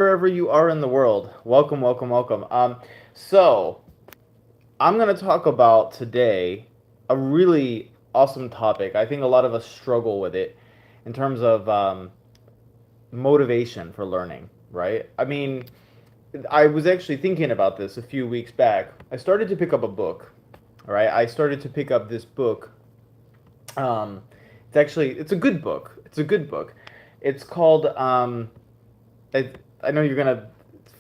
wherever you are in the world. Welcome, welcome, welcome. So I'm gonna talk about today a really awesome topic. I think a lot of us struggle with it in terms of motivation for learning, right? I mean, I was actually thinking about this a few weeks back. I started to pick up a book, all right? I started to pick up this book. Um, it's a good book. It's a good book. It's called I know you're gonna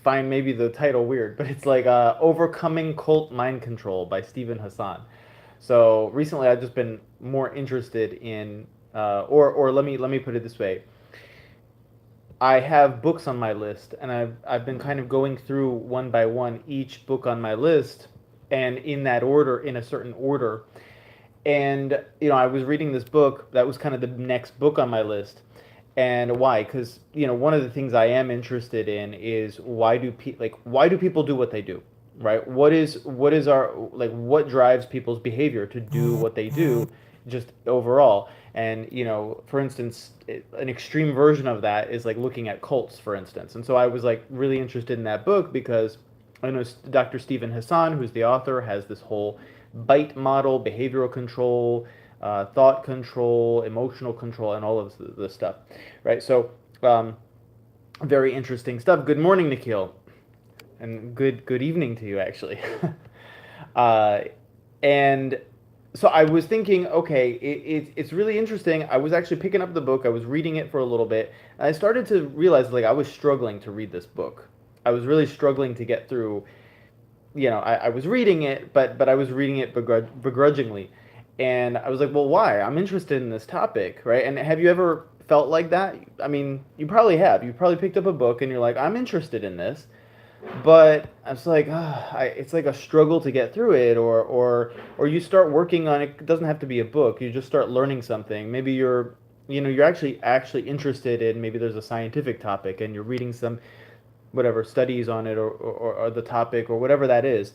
find maybe the title weird, but it's like "Overcoming Cult Mind Control" by Stephen Hassan. So recently, I've just been more interested in, or let me put it this way: I have books on my list, and I've been kind of going through one by one each book on my list, and in that order, in a certain order. And I was reading this book that was kind of the next book on my list. And why? Because one of the things I am interested in is why do people do what they do, right? What is our like what drives people's behavior to do what they do, just overall. And for instance, an extreme version of that is like looking at cults, for instance. And so I was like really interested in that book because I know Dr. Stephen Hassan, who's the author, has this whole bite model, behavioral control, thought control, emotional control, and all of this stuff, right? So, very interesting stuff. Good morning, Nikhil, and good evening to you, actually. uh, and so I was thinking, okay, it's really interesting. I was actually picking up the book. I was reading it for a little bit, and I started to realize like I was struggling to read this book. I was really struggling to get through. I was reading it, but I was reading it begrudgingly. And I was like, well, why? I'm interested in this topic, right? And have you ever felt like that? I mean, you probably have. You probably picked up a book and you're like, I'm interested in this, but it's like, it's like a struggle to get through it, or you start working on it. It doesn't have to be a book. You just start learning something. Maybe you're actually interested in, maybe there's a scientific topic and you're reading some whatever studies on it, or the topic or whatever that is,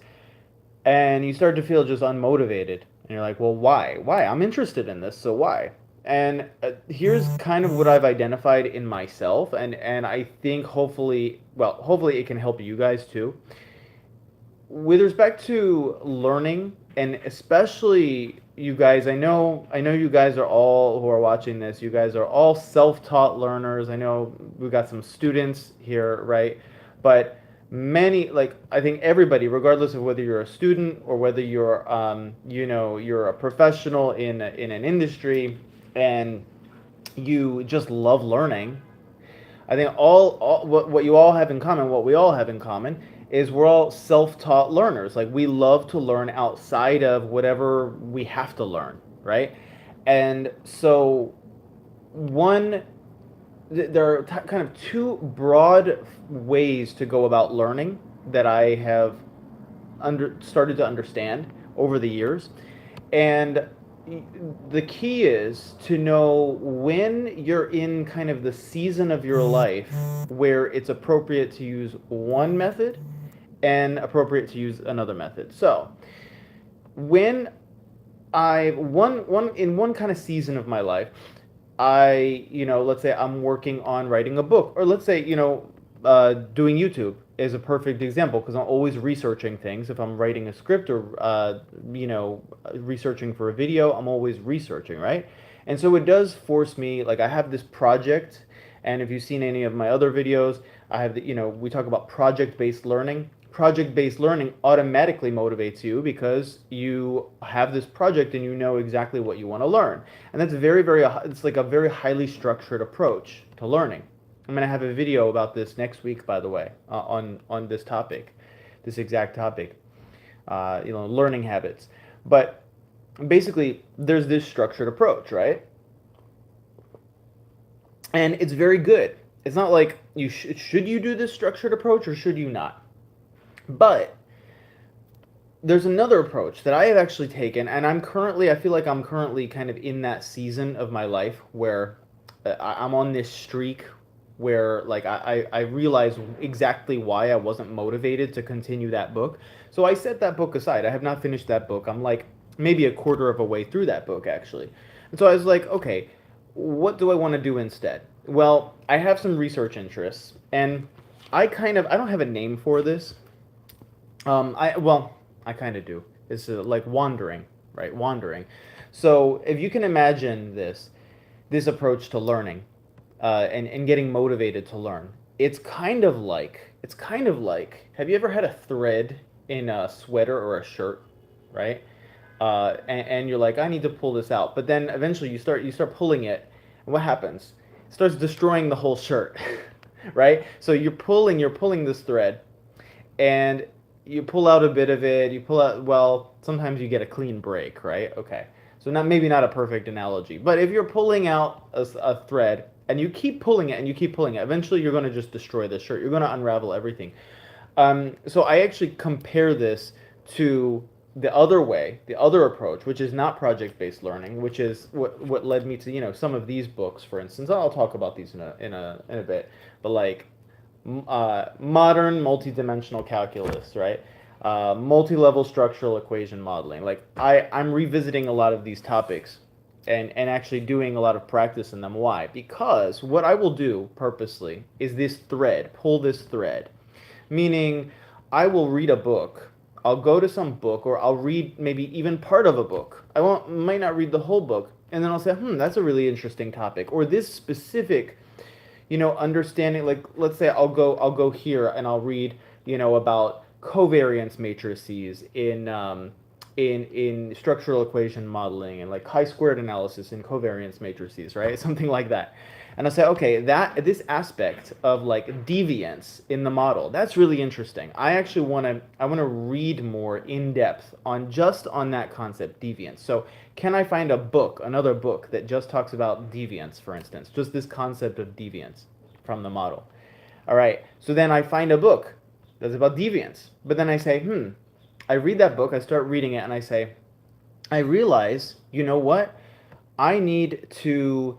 and you start to feel just unmotivated, and you're like, well, why I'm interested in this, so why? And here's kind of what I've identified in myself, and I think hopefully it can help you guys too with respect to learning. And especially you guys, I know you guys are all who are watching this, you guys are all self-taught learners. I know we've got some students here, right? But many, like, I think everybody, regardless of whether you're a student or whether you're a professional in an industry, and you just love learning, I think all what you all have in common, what we all have in common, is we're all self-taught learners. Like, we love to learn outside of whatever we have to learn, right? And so one there are kind of two broad ways to go about learning that I have started to understand over the years. And the key is to know when you're in kind of the season of your life where it's appropriate to use one method and appropriate to use another method. So, when I one in one kind of season of my life, let's say I'm working on writing a book, or let's say, doing YouTube is a perfect example because I'm always researching things. If I'm writing a script, or, researching for a video, I'm always researching, right? And so it does force me, like, I have this project, and if you've seen any of my other videos, I have we talk about project-based learning. Project-based learning automatically motivates you because you have this project and you know exactly what you want to learn. And that's it's like a very highly structured approach to learning. I'm going to have a video about this next week, by the way, on this topic, this exact topic, learning habits. But basically, there's this structured approach, right? And it's very good. It's not like should you do this structured approach or should you not? But there's another approach that I have actually taken, and I feel like I'm currently kind of in that season of my life where I'm on this streak where, like, I realize exactly why I wasn't motivated to continue that book. So I set that book aside. I have not finished that book. I'm like maybe a quarter of a way through that book, actually. And so I was like, okay, what do I want to do instead? Well, I have some research interests, and I don't have a name for this. I kind of do. It's like wandering, right? Wandering. So if you can imagine this approach to learning, and getting motivated to learn, it's kind of like. Have you ever had a thread in a sweater or a shirt, right? And you're like, I need to pull this out, but then eventually you start pulling it, and what happens? It starts destroying the whole shirt, right? So you're pulling this thread, and you pull out a bit of it. You pull out, well, sometimes you get a clean break, right? Okay. So not maybe not a perfect analogy, but if you're pulling out a thread and you keep pulling it and you keep pulling it, eventually you're going to just destroy the shirt. You're going to unravel everything. So I actually compare this to the other way, the other approach, which is not project-based learning, which is what led me to some of these books, for instance. I'll talk about these in a bit, but like modern multidimensional calculus, right? Multi-level structural equation modeling. Like I'm revisiting a lot of these topics and actually doing a lot of practice in them. Why? Because what I will do purposely is pull this thread. Meaning, I will read a book. I'll go to some book, or I'll read maybe even part of a book. Might not read the whole book, and then I'll say, that's a really interesting topic, or this specific, understanding. Like, let's say I'll go here and I'll read, about covariance matrices in structural equation modeling, and like chi-squared analysis in covariance matrices, right? Something like that. And I'll say, okay, this aspect of like deviance in the model, that's really interesting. I want to read more in depth on that concept, deviance. So can I find another book that just talks about deviance, for instance, just this concept of deviance from the model? All right, so then I find a book that's about deviance, but then I say, I read that book, I start reading it, and I realize, you know what? I need to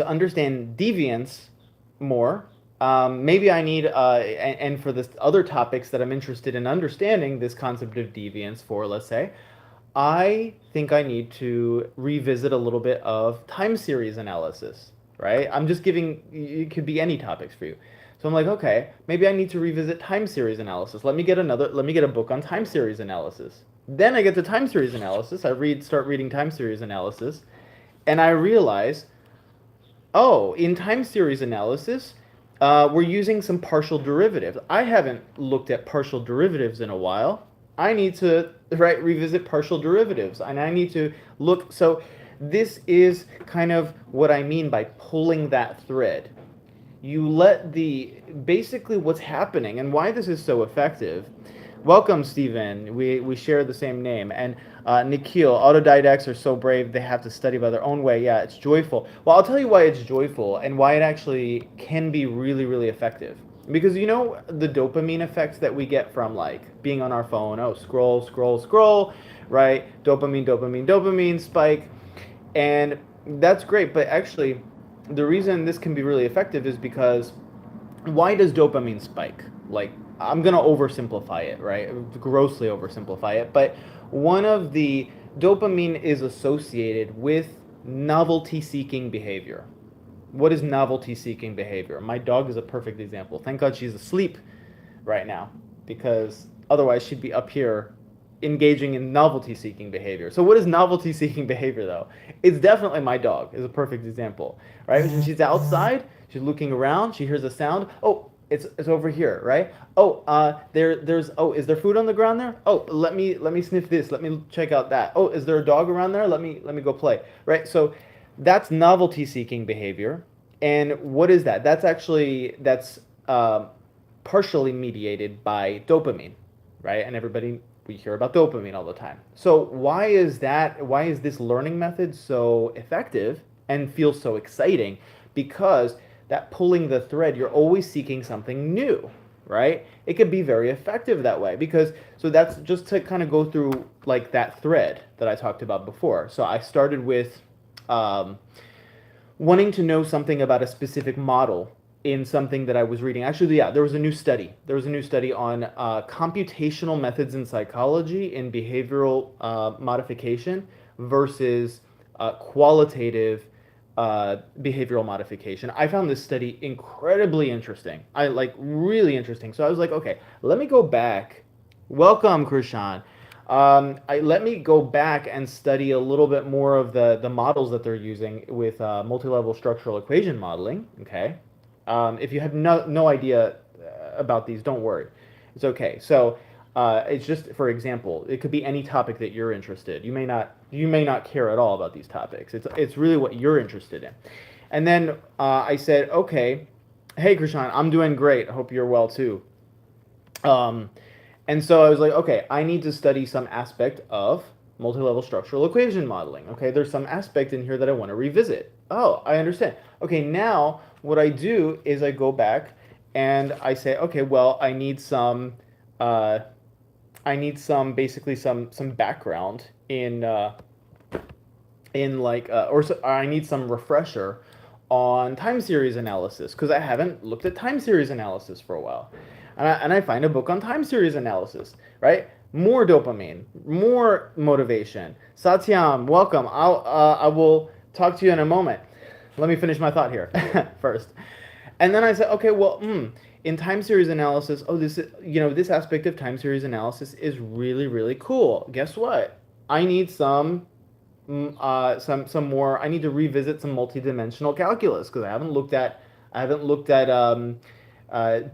understand deviance more. Maybe I need, and for this other topics that I'm interested in understanding this concept of deviance for, let's say, I think I need to revisit a little bit of time series analysis, right? I'm just giving, it could be any topics for you. So I'm like, okay, maybe I need to revisit time series analysis. Let me get a book on time series analysis. Then I get to time series analysis. Start reading time series analysis, and I realize, oh, in time series analysis, we're using some partial derivatives. I haven't looked at partial derivatives in a while. I need to revisit partial derivatives, and I need to look. So this is kind of what I mean by pulling that thread. You basically what's happening and why this is so effective. Welcome, Stephen. We share the same name. And Nikhil, autodidacts are so brave, they have to study by their own way. Yeah, it's joyful. Well, I'll tell you why it's joyful and why it actually can be really, really effective. Because the dopamine effects that we get from like being on our phone. Oh, scroll, scroll, scroll, right? Dopamine, dopamine, dopamine spike. And that's great, but actually the reason this can be really effective is because why does dopamine spike? Like, I'm going to oversimplify it, right? Grossly oversimplify it. But dopamine is associated with novelty-seeking behavior. What is novelty-seeking behavior? My dog is a perfect example. Thank God she's asleep right now, because otherwise she'd be up here engaging in novelty-seeking behavior. So what is novelty-seeking behavior, though? It's definitely my dog is a perfect example, right? When she's outside, she's looking around, she hears a sound. Oh, it's over here, right? Oh, is there food on the ground there? Oh, let me sniff this. Let me check out that. Oh, is there a dog around there? Let me go play, right? So that's novelty-seeking behavior. And what is that? That's partially mediated by dopamine, right? And we hear about dopamine all the time. So why is this learning method so effective and feels so exciting? Because that pulling the thread, you're always seeking something new, right? It could be very effective that way so that's just to kind of go through like that thread that I talked about before. So I started with wanting to know something about a specific model in something that I was reading. Actually, yeah, there was a new study. There was a new study on computational methods in psychology in behavioral modification versus qualitative behavioral modification. I found this study incredibly interesting. I like really interesting. So I was like, okay, let me go back. Welcome, Krishan. Let me go back and study a little bit more of the models that they're using with multi-level structural equation modeling. Okay, if you have no idea about these, don't worry, it's okay. So it's just for example, it could be any topic that you're interested. You may not care at all about these topics. It's really what you're interested in. And then I said, okay, hey Krishan, I'm doing great. I hope you're well too. Um, and so I was like, okay, I need to study some aspect of multi-level structural equation modeling. Okay, there's some aspect in here that I want to revisit. Oh, I understand. Okay, now what I do is I go back and I say, okay, well, uh, I need basically some background in like I need some refresher on time series analysis because I haven't looked at time series analysis for a while, and I find a book on time series analysis, right? More dopamine, more motivation. Satyam, welcome. I will talk to you in a moment. Let me finish my thought here first. And then I said, okay, well, in time series analysis, oh, this aspect of time series analysis is really, really cool. Guess what? I need some more. I need to revisit some multidimensional calculus because I haven't looked at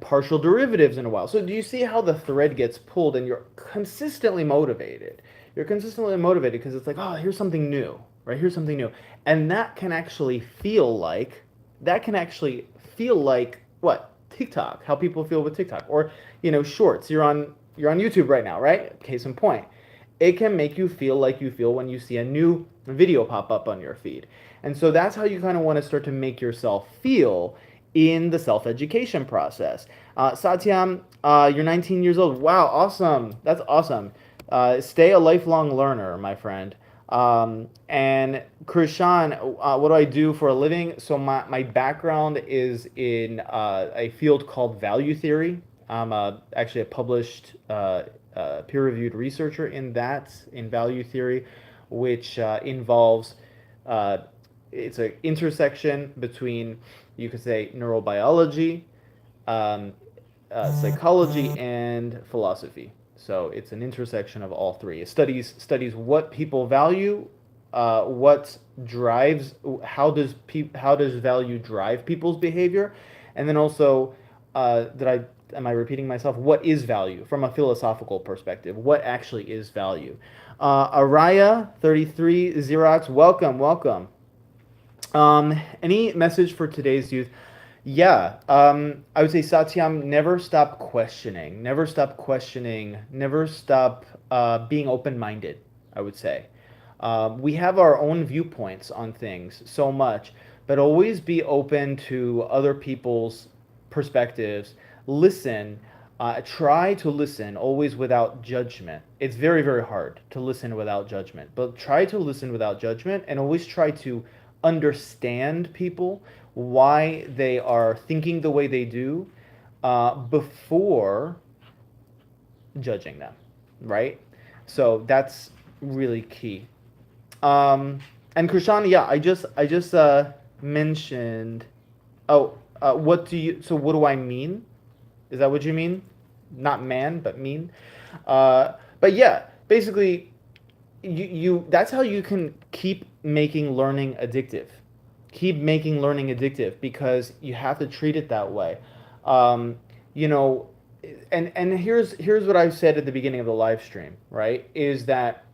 partial derivatives in a while. So do you see how the thread gets pulled and you're consistently motivated? You're consistently motivated because it's like, oh, here's something new, right? Here's something new, and that can actually feel like what TikTok, how people feel with TikTok, or Shorts. You're on YouTube right now, right? Case in point, it can make you feel like you feel when you see a new video pop up on your feed. And so that's how you kind of want to start to make yourself feel in the self-education process. Satyam, you're 19 years old. Wow, awesome. That's awesome. Stay a lifelong learner, my friend. And Krishan, what do I do for a living? So my background is in a field called value theory. I'm actually a published peer-reviewed researcher in value theory, which involves it's an intersection between, you could say, neurobiology, um, psychology, and philosophy. So it's an intersection of all three. It studies what people value, what drives, how does value drive people's behavior, and then also, am I repeating myself? What is value from a philosophical perspective? What actually is value? Araya 33 Xerox, welcome. Any message for today's youth? Yeah, I would say Satyam, never stop questioning, never stop being open-minded, I would say. We have our own viewpoints on things so much, but always be open to other people's perspectives. Listen, try to listen always without judgment. It's very, very hard to listen without judgment, but try to listen without judgment and always try to understand people, why they are thinking the way they do, before judging them, right? So that's really key. And Krishan, yeah, I just mentioned. Oh, what do I mean? Is that what you mean? Not man, but mean. But yeah, basically, you that's how you can keep making learning addictive. Keep making learning addictive because you have to treat it that way. Um, you know, and here's what I said at the beginning of the live stream, right? Is that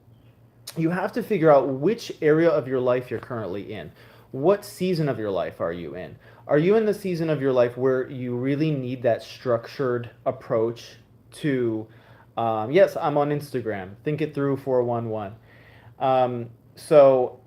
you have to figure out which area of your life you're currently in. What season of your life are you in? Are you in the season of your life where you really need that structured approach to, yes, I'm on Instagram, think it through 411.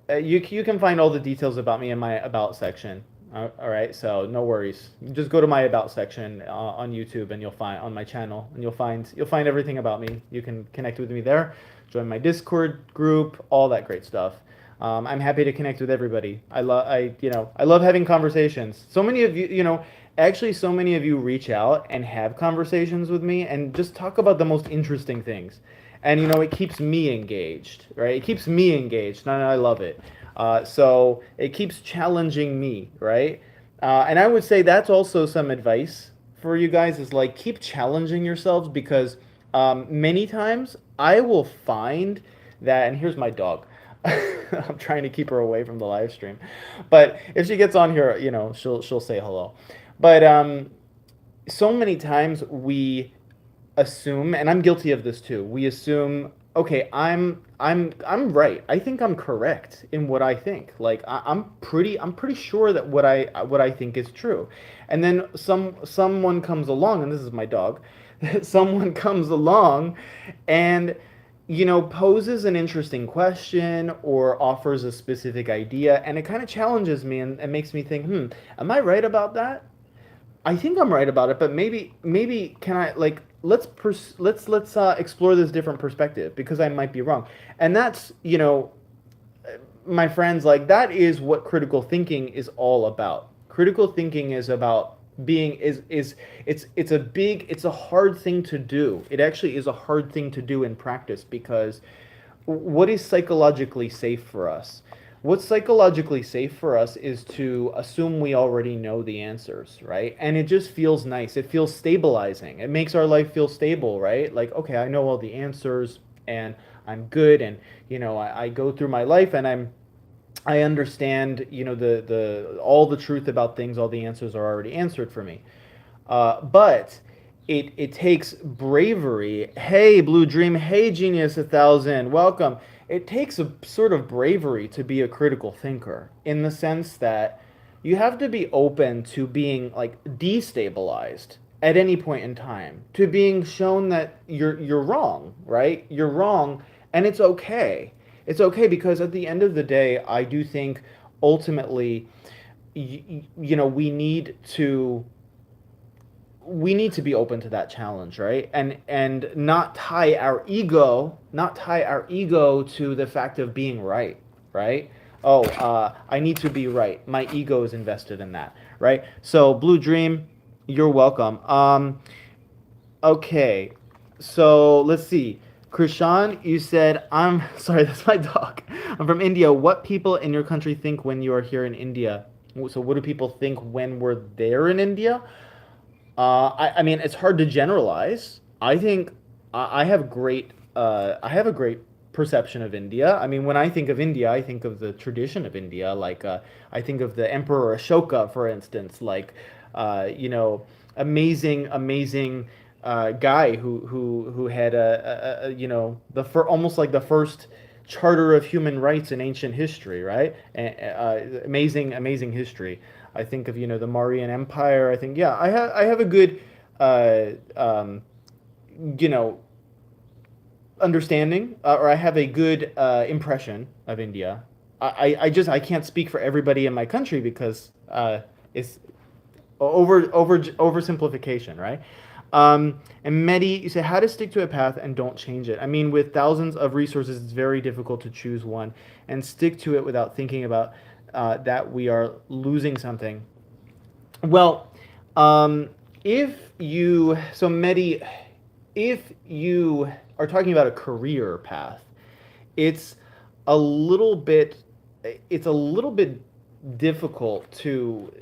You can find all the details about me in my about section. All right, so no worries. Just go to my about section on YouTube, and you'll find on my channel, and you'll find everything about me. You can connect with me there, join my Discord group, all that great stuff. I'm happy to connect with everybody. I love having conversations. So many of you, actually, so many of you reach out and have conversations with me, and just talk about the most interesting things. And it keeps me engaged, right? It keeps me engaged, and I love it. So it keeps challenging me, right? And I would say that's also some advice for you guys is like keep challenging yourselves because many times I will find that, and here's my dog. I'm trying to keep her away from the live stream, but if she gets on here, she'll say hello. But so many times we assume, and I'm guilty of this too. We assume, okay, I'm right. I think I'm correct in what I think. Like I'm pretty sure that what I think is true. And then someone comes along, and this is my dog. Someone comes along and poses an interesting question or offers a specific idea, and it kind of challenges me and makes me think, am I right about that? I think I'm right about it, but maybe can I like let's explore this different perspective because I might be wrong. And that's, my friends, like that is what critical thinking is all about. Critical thinking is about being is it's a hard thing to do. It actually is a hard thing to do in practice because what is psychologically safe for us? What's psychologically safe for us is to assume we already know the answers, right? And it just feels nice. It feels stabilizing. It makes our life feel stable, right? Like, okay, I know all the answers and I'm good, and I go through my life and I understand, the all the truth about things, all the answers are already answered for me. But it takes bravery. Hey, Blue Dream. Hey, Genius 1000. Welcome. It takes a sort of bravery to be a critical thinker in the sense that you have to be open to being like destabilized at any point in time, to being shown that you're wrong, right? You're wrong, and it's okay. It's okay because at the end of the day, I do think ultimately, we need to be open to that challenge, right? And not tie our ego to the fact of being right? Oh, I need to be right. My ego is invested in that, right? So Blue Dream, you're welcome. Okay, so let's see. Krishan, you said, I'm sorry, that's my dog. I'm from India. What people in your country think when you are here in India? So what do people think when we're there in India? I mean, it's hard to generalize. I think I have a great perception of India. I mean, when I think of India, I think of the tradition of India. Like, I think of the Emperor Ashoka, for instance. Like, amazing guy who had almost like the first charter of human rights in ancient history, right? Amazing history. I think of the Mauryan Empire. I think yeah, I have a good uh, um, you know understanding, or I have a good impression of India. I can't speak for everybody in my country because it's oversimplification, right? And Medi, you say how to stick to a path and don't change it. I mean, with thousands of resources, it's very difficult to choose one and stick to it without thinking about that we are losing something. Well, if you so Medi, if you are talking about a career path, it's a little bit it's a little bit difficult to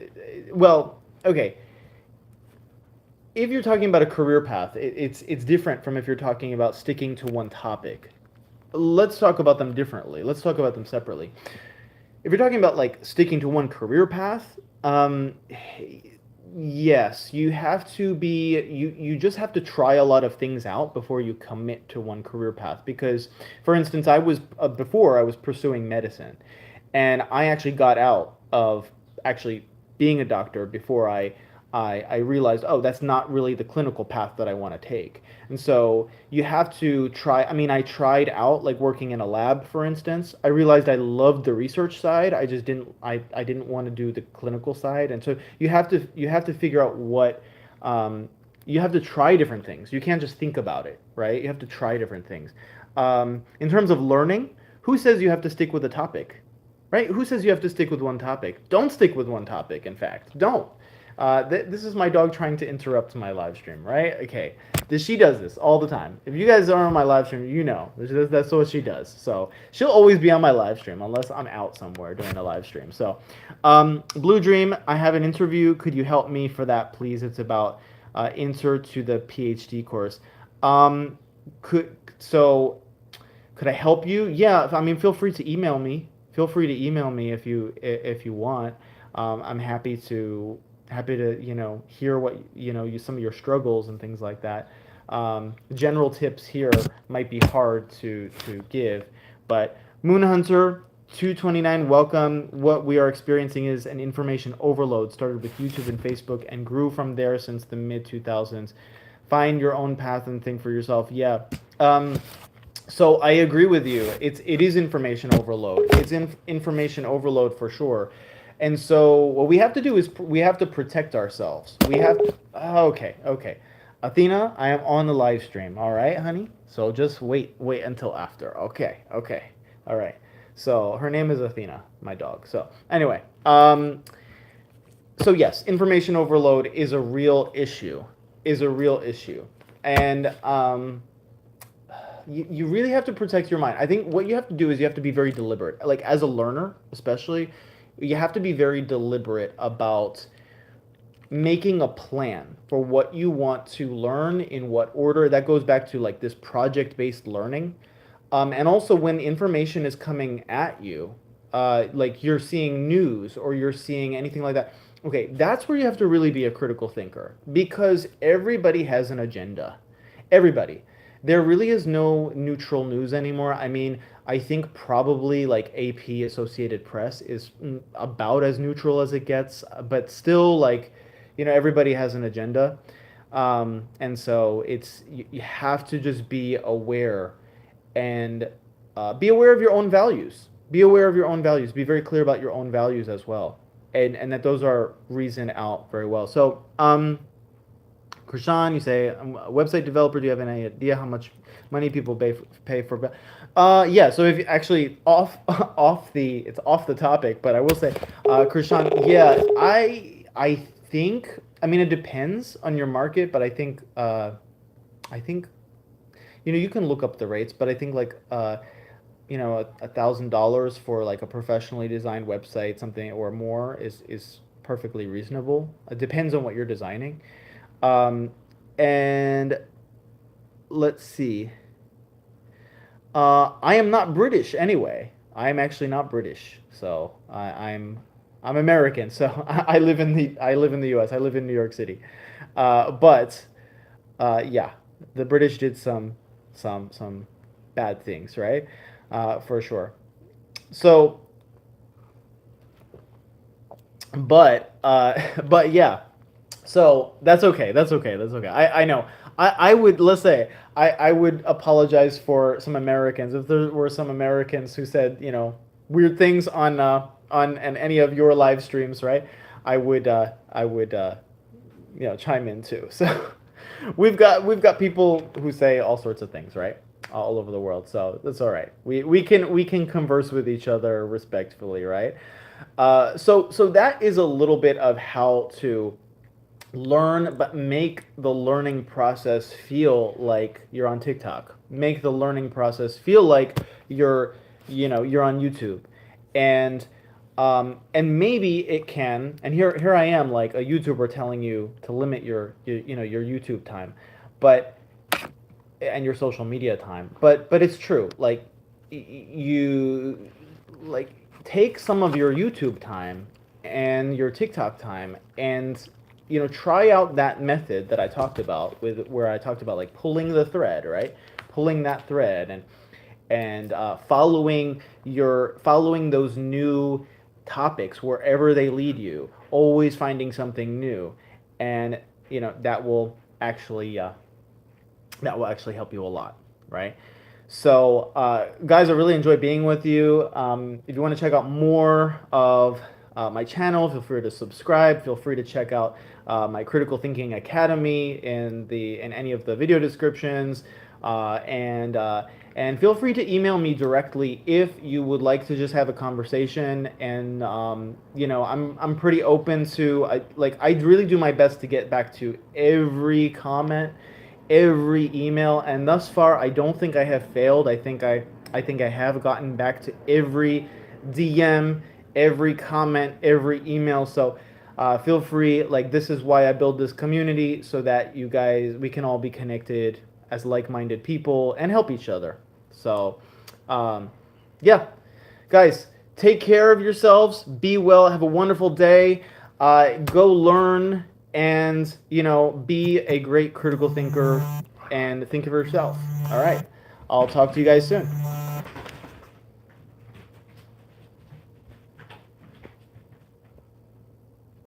well, okay, if you're talking about a career path, it's different from if you're talking about sticking to one topic. Let's talk about them differently. Let's talk about them separately. If you're talking about like sticking to one career path, yes, you just have to try a lot of things out before you commit to one career path. Because, for instance, before I was pursuing medicine, and I actually got out of actually being a doctor before I realized, oh, that's not really the clinical path that I want to take. And so you have to try. I mean, I tried out like working in a lab, for instance. I realized I loved the research side. I just didn't. I didn't want to do the clinical side. And so you have to figure out what you have to try different things. You can't just think about it, right? You have to try different things. In terms of learning, who says you have to stick with a topic, right? Who says you have to stick with one topic? Don't stick with one topic. In fact, don't. This is my dog trying to interrupt my live stream, right? Okay. She does this all the time. If you guys are on my live stream, you know that's what she does. So she'll always be on my live stream unless I'm out somewhere during a live stream. So, Blue Dream, I have an interview. Could you help me for that, please? It's about intro to the PhD course. Um, so could I help you? Yeah, I mean, feel free to email me. Feel free to email me if you want. I'm happy to hear what some of your struggles and things like that. General tips here might be hard to give, but Moon Hunter 229, welcome. What we are experiencing is an information overload. Started with YouTube and Facebook and grew from there since the mid 2000s. Find your own path and think for yourself. Yeah. So I agree with you. It is information overload. It's information overload for sure. And so what we have to do is we have to protect ourselves. We have to, okay. Athena, I am on the live stream. All right, honey. So just wait until after. Okay. All right. So her name is Athena, my dog. So anyway, so yes, information overload is a real issue. And you really have to protect your mind. I think what you have to do is you have to be very deliberate. Like as a learner, especially, you have to be very deliberate about making a plan for what you want to learn in what order. That goes back to like this project-based learning. And also when information is coming at you, like you're seeing news or you're seeing anything like that, okay, that's where you have to really be a critical thinker because everybody has an agenda. Everybody. There really is no neutral news anymore. I mean, I think probably like AP, Associated Press, is about as neutral as it gets, but still like, everybody has an agenda. And so you have to just be aware and be aware of your own values. Be aware of your own values. Be very clear about your own values as well. And that those are reasoned out very well. So, Krishan, you say, I'm a website developer. Do you have any idea how much money people pay for? Yeah. So if actually it's off the topic, but I will say, Krishan, yeah, I think, I mean, it depends on your market, but I think you can look up the rates, but I think like $1,000 for like a professionally designed website, something or more is perfectly reasonable. It depends on what you're designing. And let's see. I am not British anyway. I am actually not British. So I'm American. So I live in the U.S. I live in New York City. But yeah, the British did some bad things, right? For sure. So, but yeah. So that's okay. I know. I would, let's say, I would apologize for some Americans if there were some Americans who said weird things on any of your live streams, right? I would chime in too. So we've got people who say all sorts of things, right? All over the world. So that's all right. We can converse with each other respectfully, right? So that is a little bit of how to learn, but make the learning process feel like you're on TikTok. Make the learning process feel like you're on YouTube, and maybe it can. And here I am, like a YouTuber telling you to limit your YouTube time, and your social media time. But it's true. Like you like take some of your YouTube time and your TikTok time and try out that method that I talked about where I talked about like pulling the thread, right? Pulling that thread and following those new topics wherever they lead you, always finding something new, and that will actually help you a lot, right? So, guys, I really enjoy being with you. If you want to check out more of my channel, feel free to subscribe. Feel free to check out my Critical Thinking Academy in any of the video descriptions, And feel free to email me directly if you would like to just have a conversation. And I'm pretty open to, I really do my best to get back to every comment, every email, and thus far I don't think I have failed. I think I have gotten back to every DM, every comment, every email. So feel free. Like, this is why I build this community, so that we can all be connected as like-minded people and help each other. So, yeah, guys, take care of yourselves. Be well. Have a wonderful day. Go learn and be a great critical thinker and think of yourself. All right. I'll talk to you guys soon.